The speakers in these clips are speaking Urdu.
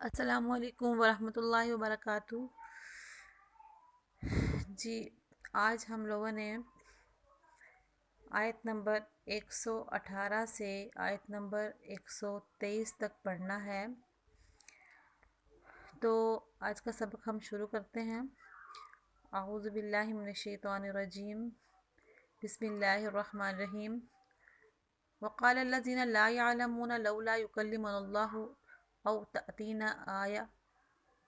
السلام علیکم ورحمۃ اللہ وبرکاتہ۔ جی، آج ہم لوگوں نے آیت نمبر 118 سے آیت نمبر 123 تک پڑھنا ہے، تو آج کا سبق ہم شروع کرتے ہیں۔ اعوذ باللہ من الشیطان الرجیم، بسم اللہ الرحمن الرحیم۔ وقال الذین لا يعلمون لولا يکلمنا اللہ او تأتینا آیہ۔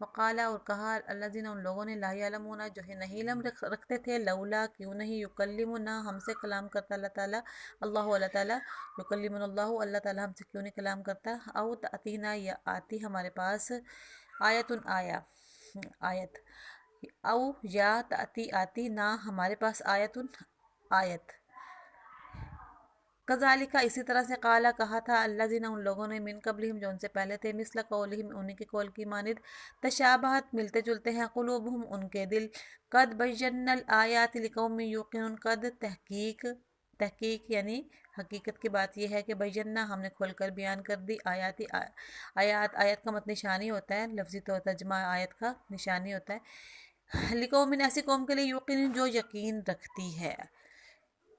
وقال، اور کہا، الذین، ان لوگوں نے، لا یعلمون، جو ہے نہیں علم رکھتے تھے، لولا، کیوں نہیں، یکلمنا، ہم سے کلام کرتا اللہ تعالیٰ، اللہ تعالیٰ، یکلمنا اللہ، اللہ تعالیٰ ہم سے کیوں نہیں کلام کرتا، او تأتینا، یا آتی ہمارے پاس، آیت، او یا تأتی آتی، نہ ہمارے پاس، آیت۔ کذالک، اسی طرح سے، قالا، کہا تھا، الذین، ان لوگوں نے، من قبلہم، جو ان سے پہلے تھے، مثل قولہم، انہی کے قول کی مانند، تشابہت، ملتے جلتے ہیں، قلوبہم، ان کے دل، قد بینا الآیات لقوم یوقنون، قد، تحقیق یعنی حقیقت کی بات یہ ہے کہ بینا، ہم نے کھول کر بیان کر دی، آیات کا مطلب نشانی ہوتا ہے، لفظی طور ترجمہ آیت کا نشانی ہوتا ہے، لقوم، ایسی قوم کے لیے، یوقنون، جو یقین رکھتی ہے،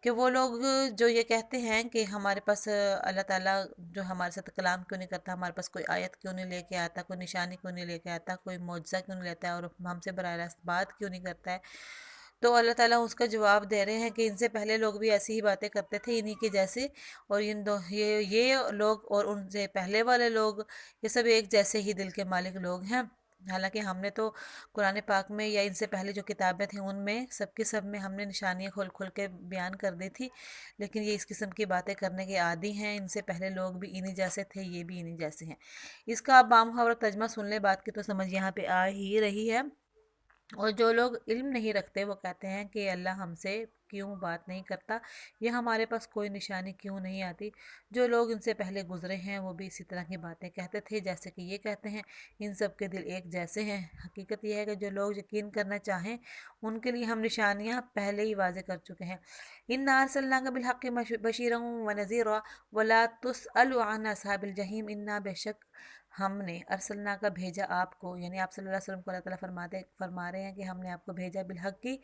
کہ وہ لوگ جو یہ کہتے ہیں کہ ہمارے پاس اللہ تعالیٰ جو ہمارے ساتھ کلام کیوں نہیں کرتا، ہمارے پاس کوئی آیت کیوں نہیں لے کے آتا، کوئی نشانی کیوں نہیں لے کے آتا، کوئی معجزہ کیوں نہیں لیتا ہے، اور ہم سے براہ راست بات کیوں نہیں کرتا ہے، تو اللہ تعالیٰ اس کا جواب دے رہے ہیں کہ ان سے پہلے لوگ بھی ایسی ہی باتیں کرتے تھے، انہی کے جیسے، اور یہ لوگ اور ان سے پہلے والے لوگ، یہ سب ایک جیسے ہی دل کے مالک لوگ ہیں۔ حالانکہ ہم نے تو قرآن پاک میں یا ان سے پہلے جو کتابیں تھیں ان میں سب میں ہم نے نشانیاں کھول کھول کے بیان کر دی تھی، لیکن یہ اس قسم کی باتیں کرنے کے عادی ہیں، ان سے پہلے لوگ بھی انہی جیسے تھے، یہ بھی انہی جیسے ہیں۔ اس کا آپ بامحاورہ ترجمہ سن لیں، بات کی تو سمجھ یہاں پہ آ ہی رہی ہے۔ اور جو لوگ علم نہیں رکھتے وہ کہتے ہیں کہ اللہ ہم سے کیوں بات نہیں کرتا، یا ہمارے پاس کوئی نشانی کیوں نہیں آتی۔ جو لوگ ان سے پہلے گزرے ہیں وہ بھی اسی طرح کی باتیں کہتے تھے جیسے کہ یہ کہتے ہیں، ان سب کے دل ایک جیسے ہیں۔ حقیقت یہ ہے کہ جو لوگ یقین کرنا چاہیں ان کے لیے ہم نشانیاں پہلے ہی واضح کر چکے ہیں۔ اِنَّا أَرْسَلْنَاكَ بِالْحَقِّ بَشِيرًا وَنَذِيرًا وَلَا تُسْأَلُ عَنْ أَصْحَابِ الْجَحِيمِ، اِنَّا، بے شک، ہم نے، ارسلنا کا بھیجا آپ کو، یعنی آپ صلی اللہ علیہ وسلم کو اللہ تعالیٰ فرما رہے ہیں کہ ہم نے آپ کو بھیجا بالحق کی،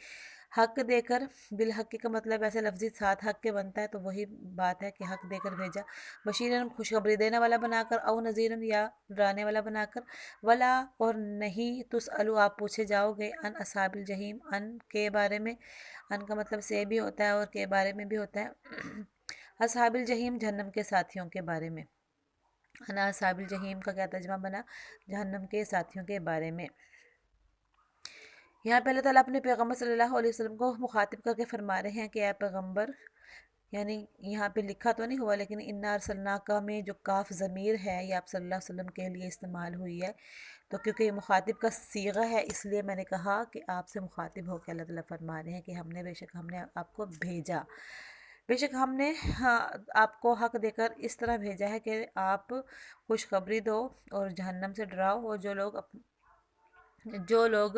حق دے کر۔ بالحق کا مطلب ایسے لفظی ساتھ حق کے بنتا ہے، تو وہی بات ہے کہ حق دے کر بھیجا، بشیرن، خوشخبری دینے والا بنا کر، او نذیرن، یا ڈرانے والا بنا کر، ولا، اور نہیں، تسألو، آپ پوچھے جاؤ گے، ان اصحاب الجحیم، ان کے بارے میں، ان کا مطلب سے بھی ہوتا ہے اور کے بارے میں بھی ہوتا ہے، اصحاب الجحیم، جہنم کے ساتھیوں کے بارے میں۔ انا اصحاب الجحیم کا کیا ترجمہ بنا؟ جہنم کے ساتھیوں کے بارے میں۔ یہاں پہ اللہ تعالیٰ اپنے پیغمبر صلی اللہ علیہ وسلم کو مخاطب کر کے فرما رہے ہیں کہ اے پیغمبر، یعنی یہاں پہ لکھا تو نہیں ہوا لیکن انا ارسلناک میں جو کاف ضمیر ہے یہ آپ صلی اللہ علیہ وسلم کے لیے استعمال ہوئی ہے، تو کیونکہ یہ مخاطب کا صیغہ ہے اس لیے میں نے کہا کہ آپ سے مخاطب ہو کے اللہ تعالیٰ فرما رہے ہیں کہ بے شک ہم نے آپ کو بھیجا، بے شک ہم نے آپ کو حق دے کر اس طرح بھیجا ہے کہ آپ خوشخبری دو اور جہنم سے ڈراؤ، اور جو لوگ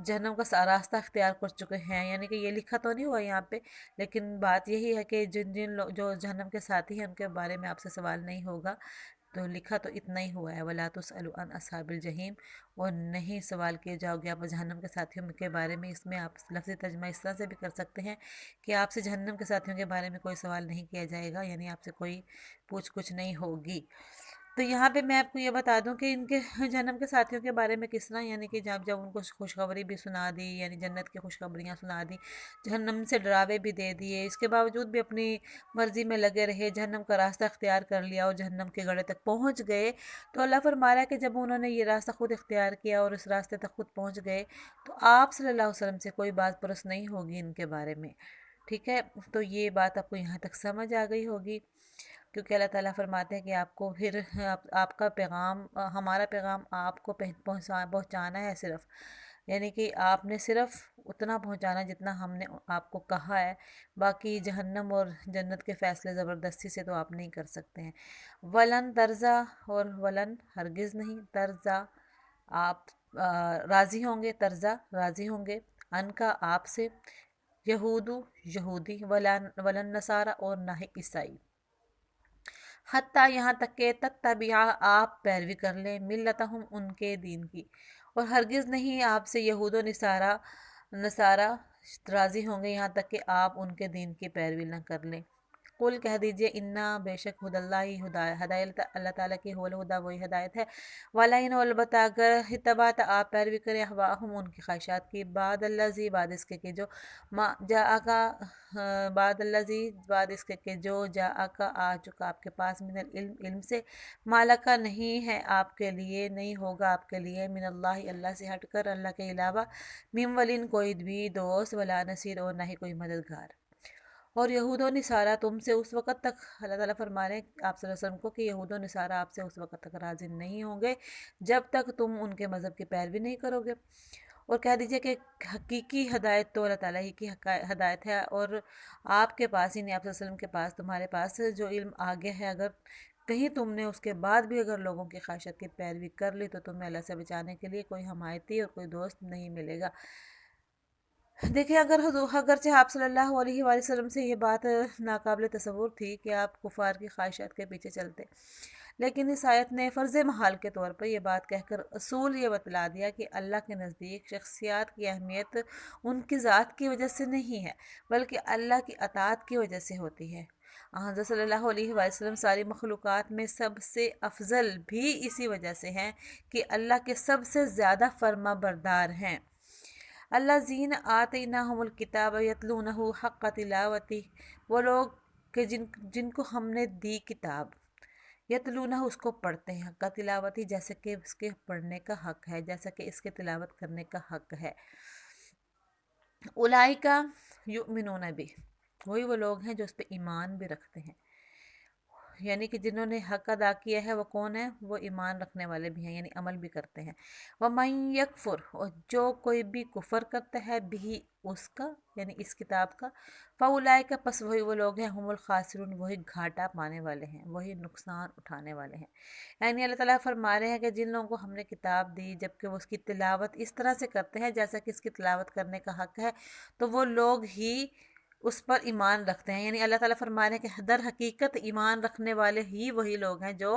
جہنم کا راستہ اختیار کر چکے ہیں، یعنی کہ یہ لکھا تو نہیں ہوا یہاں پہ لیکن بات یہی ہے کہ جن لوگ جو جہنم کے ساتھی ہیں ان کے بارے میں آپ سے سوال نہیں ہوگا، تو لکھا تو اتنا ہی ہوا ہے، وَلَا تُسْأَلُوا عَنْ أَصْحَابِ الْجَحِيمِ، اور نہیں سوال کیے جاؤ گے آپ جہنم کے ساتھیوں کے بارے میں۔ اس میں آپ لفظی ترجمہ اس طرح سے بھی کر سکتے ہیں کہ آپ سے جہنم کے ساتھیوں کے بارے میں کوئی سوال نہیں کیا جائے گا، یعنی آپ سے کوئی پوچھ گچھ نہیں ہوگی۔ تو یہاں پہ میں آپ کو یہ بتا دوں کہ ان کے جہنم کے ساتھیوں کے بارے میں کس طرح، یعنی کہ جب ان کو خوشخبری بھی سنا دی، یعنی جنت کی خوشخبریاں سنا دی، جہنم سے ڈراوے بھی دے دیے، اس کے باوجود بھی اپنی مرضی میں لگے رہے، جہنم کا راستہ اختیار کر لیا اور جہنم کے گڑھے تک پہنچ گئے، تو اللہ فرما رہا ہے کہ جب انہوں نے یہ راستہ خود اختیار کیا اور اس راستے تک خود پہنچ گئے، تو آپ صلی اللہ علیہ وسلم سے کوئی بات پرس نہیں ہوگی ان کے بارے میں، ٹھیک ہے؟ تو یہ بات آپ کو یہاں تک سمجھ آ گئی ہوگی، کیونکہ اللہ تعالیٰ فرماتے ہیں کہ آپ کو پھر آپ کا پیغام، ہمارا پیغام آپ کو پہنچانا ہے صرف، یعنی کہ آپ نے صرف اتنا پہنچانا جتنا ہم نے آپ کو کہا ہے، باقی جہنم اور جنت کے فیصلے زبردستی سے تو آپ نہیں کر سکتے ہیں۔ ولن ترضا، اور ولن ہرگز نہیں، ترضا آپ راضی ہوں گے، ترضا راضی ہوں گے، ان کا آپ سے، یہودو یہودی، ولن نصارہ، اور نہ ہی عیسائی، حتیٰ یہاں تک کہ تتبعا آپ پیروی کر لیں ملتہم ان کے دین کی، اور ہرگز نہیں آپ سے یہود و نصارہ راضی ہوں گے یہاں تک کہ آپ ان کے دین کی پیروی نہ کر لیں۔ قل کہہ دیجئے انا بے شک ہد اللہ ہدایت اللہ تعالیٰ کی ہو الہدا وہی ہدایت ہے، والین البتہ اگر اتبعت آپ پیروی کریں اہواہم ان کی خواہشات کی، بعد الذی بعد اس کے کہ جو ما جاءکا بعد الذی بعد اس کے کہ جو جاءکا آ چکا آپ کے پاس من العلم علم سے، مالکا نہیں ہے آپ کے لیے، نہیں ہوگا آپ کے لیے من اللہ اللہ سے ہٹ کر اللہ کے علاوہ من ولین کوئی بھی دوست ولا نصیر اور نہ ہی کوئی مددگار۔ اور یہود و نصارہ تم سے اس وقت تک اللہ تعالیٰ فرما رہے ہیں آپ صلی اللہ علیہ وسلم کو کہ یہود و نصارہ آپ سے اس وقت تک راضی نہیں ہوں گے جب تک تم ان کے مذہب کی پیروی نہیں کرو گے، اور کہہ دیجئے کہ حقیقی ہدایت تو اللہ تعالیٰ ہی کی ہدایت ہے، اور آپ کے پاس یعنی آپ صلی اللہ علیہ وسلم کے پاس تمہارے پاس جو علم آگے ہے، اگر کہیں تم نے اس کے بعد بھی اگر لوگوں کی خواہشات کی پیروی کر لی تو تمہیں اللہ سے بچانے کے لیے کوئی حمایتی اور کوئی دوست نہیں ملے گا۔ دیکھیں اگرچہ آپ صلی اللہ علیہ وآلہ وسلم سے یہ بات ناقابل تصور تھی کہ آپ کفار کی خواہشات کے پیچھے چلتے، لیکن اس آیت نے فرض محال کے طور پر یہ بات کہہ کر اصول یہ بتلا دیا کہ اللہ کے نزدیک شخصیات کی اہمیت ان کی ذات کی وجہ سے نہیں ہے بلکہ اللہ کی اطاعت کی وجہ سے ہوتی ہے۔ حضرت صلی اللہ علیہ وآلہ وسلم ساری مخلوقات میں سب سے افضل بھی اسی وجہ سے ہیں کہ اللہ کے سب سے زیادہ فرما بردار ہیں۔ الذین آتیناہم الکتاب یتلونہ حق تلاوتہ، وہ لوگ کہ جن کو ہم نے دی کتاب، یتلونہ اس کو پڑھتے ہیں، حق تلاوتی جیسے کہ اس کے پڑھنے کا حق ہے، جیسا کہ اس کے تلاوت کرنے کا حق ہے۔ اولئک یؤمنون بہ، وہی وہ لوگ ہیں جو اس پہ ایمان بھی رکھتے ہیں، یعنی کہ جنہوں نے حق ادا کیا ہے وہ کون ہے؟ وہ ایمان رکھنے والے بھی ہیں، یعنی عمل بھی کرتے ہیں۔ وَمَن یکفر، اور جو کوئی بھی کفر کرتا ہے بھی اس کا یعنی اس کتاب کا، فَأُولَئِکَ، پس وہی وہ لوگ ہیں، ہم الخاسرون، وہی گھاٹا پانے والے ہیں، وہی نقصان اٹھانے والے ہیں۔ یعنی اللہ تعالیٰ فرما رہے ہیں کہ جن لوگوں کو ہم نے کتاب دی جبکہ وہ اس کی تلاوت اس طرح سے کرتے ہیں جیسا کہ اس کی تلاوت کرنے کا حق ہے، تو وہ لوگ ہی اس پر ایمان رکھتے ہیں، یعنی اللہ تعالیٰ فرما رہے ہیں کہ در حقیقت ایمان رکھنے والے ہی وہی لوگ ہیں جو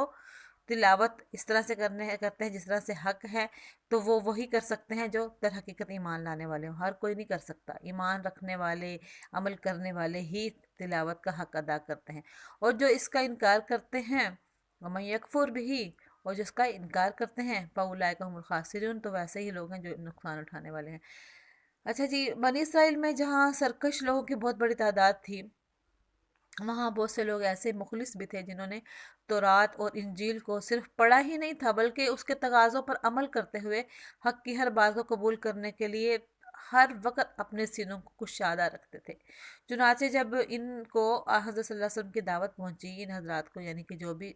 تلاوت اس طرح سے کرتے ہیں جس طرح سے حق ہے، تو وہ وہی کر سکتے ہیں جو در حقیقت ایمان لانے والے ہوں، ہر کوئی نہیں کر سکتا۔ ایمان رکھنے والے، عمل کرنے والے ہی تلاوت کا حق ادا کرتے ہیں، اور جو اس کا انکار کرتے ہیں وَمَن یکفر بہ، اور جو اس کا انکار کرتے ہیں فَأُولَئِکَ هُمُ الْخَاسِرُونَ، تو ویسے ہی لوگ ہیں جو نقصان اٹھانے والے ہیں۔ اچھا جی، بنی اسرائیل میں جہاں سرکش لوگوں کی بہت بڑی تعداد تھی، وہاں بہت سے لوگ ایسے مخلص بھی تھے جنہوں نے تورات اور انجیل کو صرف پڑھا ہی نہیں تھا بلکہ اس کے تقاضوں پر عمل کرتے ہوئے حق کی ہر بات کو قبول کرنے کے لیے ہر وقت اپنے سینوں کو کشادہ رکھتے تھے۔ چنانچہ جب ان کو حضرت صلی اللہ علیہ وسلم کی دعوت پہنچی، ان حضرات کو یعنی کہ جو بھی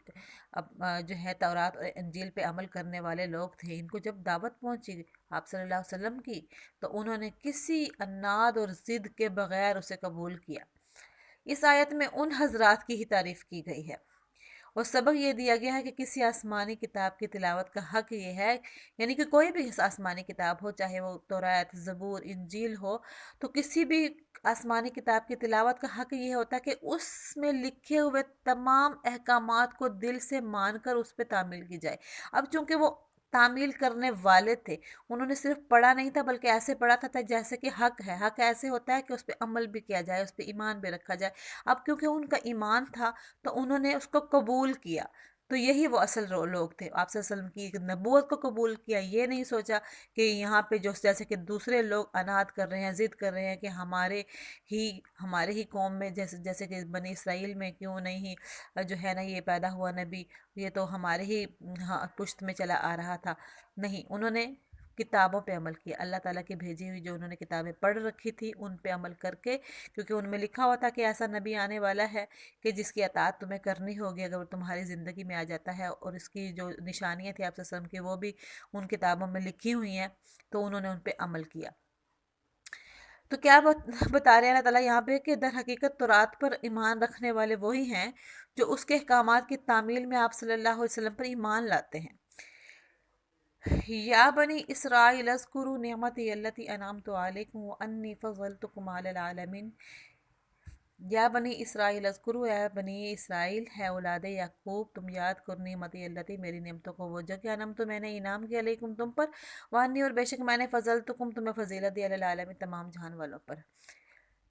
جو ہے تورات اور انجیل پہ عمل کرنے والے لوگ تھے، ان کو جب دعوت پہنچی آپ صلی اللہ علیہ وسلم کی، تو انہوں نے کسی عناد اور ضد کے بغیر اسے قبول کیا۔ اس آیت میں ان حضرات کی ہی تعریف کی گئی ہے، اور سبق یہ دیا گیا ہے کہ کسی آسمانی کتاب کی تلاوت کا حق یہ ہے، یعنی کہ کوئی بھی آسمانی کتاب ہو، چاہے وہ تورات، زبور، انجیل ہو، تو کسی بھی آسمانی کتاب کی تلاوت کا حق یہ ہوتا ہے کہ اس میں لکھے ہوئے تمام احکامات کو دل سے مان کر اس پہ تعمیل کی جائے۔ اب چونکہ وہ تعمیل کرنے والے تھے، انہوں نے صرف پڑھا نہیں تھا بلکہ ایسے پڑھا تھا جیسے کہ حق ہے۔ حق ایسے ہوتا ہے کہ اس پہ عمل بھی کیا جائے، اس پہ ایمان بھی رکھا جائے۔ اب کیونکہ ان کا ایمان تھا تو انہوں نے اس کو قبول کیا، تو یہی وہ اصل لوگ تھے۔ آپ صلی اللہ علیہ وسلم کی نبوت کو قبول کیا، یہ نہیں سوچا کہ یہاں پہ جو جیسے کہ دوسرے لوگ عناد کر رہے ہیں، ضد کر رہے ہیں کہ ہمارے ہی قوم میں جیسے کہ بنی اسرائیل میں کیوں نہیں جو ہے نا یہ پیدا ہوا نبی، یہ تو ہمارے ہی پشت میں چلا آ رہا تھا۔ نہیں، انہوں نے کتابوں پہ عمل کیا، اللہ تعالیٰ کی بھیجی ہوئی جو انہوں نے کتابیں پڑھ رکھی تھی ان پہ عمل کر کے، کیونکہ ان میں لکھا ہوا تھا کہ ایسا نبی آنے والا ہے کہ جس کی اطاعت تمہیں کرنی ہوگی اگر وہ تمہاری زندگی میں آ جاتا ہے، اور اس کی جو نشانیاں تھیں آپ صلی اللہ علیہ وسلم کی وہ بھی ان کتابوں میں لکھی ہوئی ہیں، تو انہوں نے ان پہ عمل کیا۔ تو کیا بتا رہے ہیں اللہ تعالیٰ یہاں پہ کہ در حقیقت تورات پر ایمان رکھنے والے وہی ہیں جو اس کے احکامات کی تعمیل میں آپ صلی اللہ علیہ وسلم پر ایمان لاتے ہیں۔ یا بنی اسرائیل اذکروا نعمتی التی انعمت علیکم وانی فضلتکم علی العالمین، یا بنی اسرائیل اذکروا، یا بنی اسرائیل ہے اولاد یعقوب، تم یاد کرو نعمتی اللتی، میری نعمتوں کو، وہ جو کہ انعمت میں نے انعام کیا علیکم تم پر، وانی اور بے شک میں نے فضلتکم تمہیں فضیلت دی علی العالمین تمام جہان والوں پر۔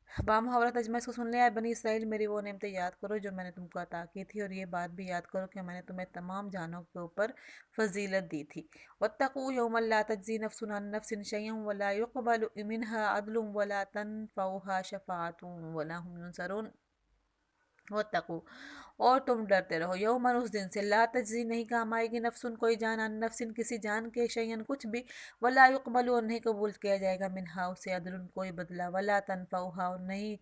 بامحاورہ ترجمہ اس کو سن لیا ہے، بنی اسرائیل میری وہ نعمتیں یاد کرو جو میں نے تم کو عطا کی تھی، اور یہ بات بھی یاد کرو کہ میں نے تمہیں تمام جانوں کے اوپر فضیلت دی تھی۔ واتقوا یوما لا تجزی نفس عن نفس شیئا ولا يقبل منها عدل ولا تنفعها شفاعة ولا هم ينصرون۔ واتقوا، اور تم ڈرتے رہو، یومن اس دن سے، لا تجزی نہیں کامائے گی نفسن کوئی جان، عن نفسن کسی جان کے، شیئن کچھ بھی، ولا یقبل اور نہیں قبول کیا جائے گا، منہا اسے، عدل کوئی بدلہ، ولا تنفعها اور نہیں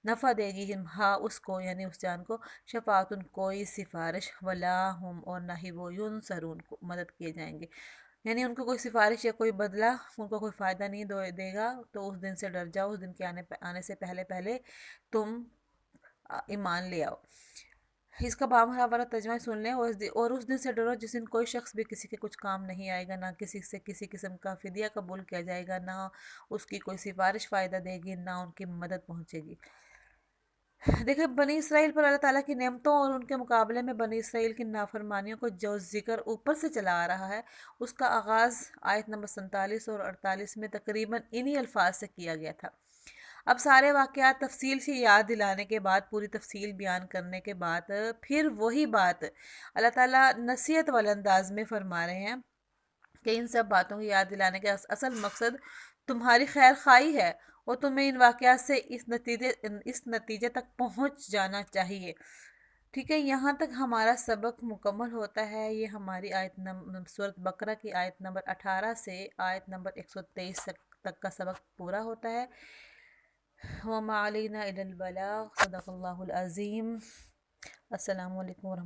نفع دے گی ہا اس کو یعنی اس جان کو، شفاعتن کوئی سفارش، ولا ہم اور نہ ہی وہ، ینصرون کو مدد کیے جائیں گے، یعنی ان کو کوئی سفارش یا کوئی بدلہ ان کو کوئی فائدہ نہیں دے گا۔ تو اس دن سے ڈر جاؤ، اس دن کے آنے سے پہلے پہلے تم ایمان لے آؤ۔ اس کا بامحاورہ ترجمہ سن لیں، اور اس دن سے ڈرو جس دن کوئی شخص بھی کسی کے کچھ کام نہیں آئے گا، نہ کسی سے کسی قسم کا فدیہ قبول کیا جائے گا، نہ اس کی کوئی سفارش فائدہ دے گی، نہ ان کی مدد پہنچے گی۔ دیکھیں بنی اسرائیل پر اللہ تعالیٰ کی نعمتوں اور ان کے مقابلے میں بنی اسرائیل کی نافرمانیوں کو جو ذکر اوپر سے چلا آ رہا ہے، اس کا آغاز آیت نمبر 47 اور 48 میں تقریباً انہی الفاظ سے کیا گیا تھا۔ اب سارے واقعات تفصیل سے یاد دلانے کے بعد، پوری تفصیل بیان کرنے کے بعد، پھر وہی بات اللہ تعالیٰ نصیحت والے انداز میں فرما رہے ہیں کہ ان سب باتوں کی یاد دلانے کا اصل مقصد تمہاری خیر خواہی ہے، اور تمہیں ان واقعات سے اس نتیجے تک پہنچ جانا چاہیے۔ ٹھیک ہے، یہاں تک ہمارا سبق مکمل ہوتا ہے۔ یہ ہماری سورۃ بقرہ کی آیت نمبر 18 سے آیت نمبر 123 تک کا سبق پورا ہوتا ہے۔ وما علینا الا البلاغ، صدق اللہ العظیم۔ السلام علیکم ورحمۃ اللہ۔